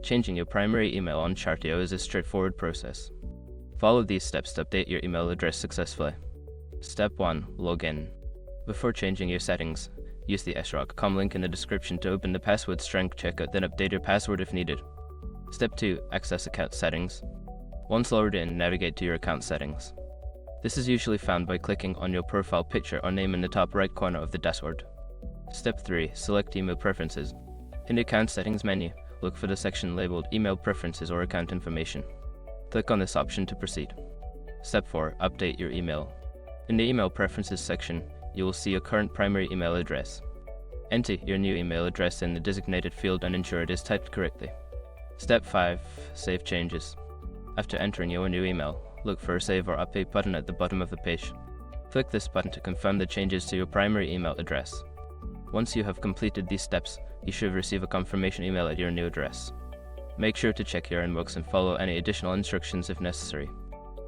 Changing your primary email on Chartio is a straightforward process. Follow these steps to update your email address successfully. Step 1. Log in. Before changing your settings, use the sroc.com link in the description to open the password strength checkout, then update your password if needed. Step 2. Access account settings. Once logged in, navigate to your account settings. This is usually found by clicking on your profile picture or name in the top right corner of the dashboard. Step 3. Select email preferences. In the account settings menu, look for the section labeled Email Preferences or Account Information. Click on this option to proceed. Step 4. Update your email. In the Email Preferences section, you will see your current primary email address. Enter your new email address in the designated field and ensure it is typed correctly. Step 5. Save changes. After entering your new email, look for a Save or Update button at the bottom of the page. Click this button to confirm the changes to your primary email address. Once you have completed these steps, you should receive a confirmation email at your new address. Make sure to check your inbox and follow any additional instructions if necessary.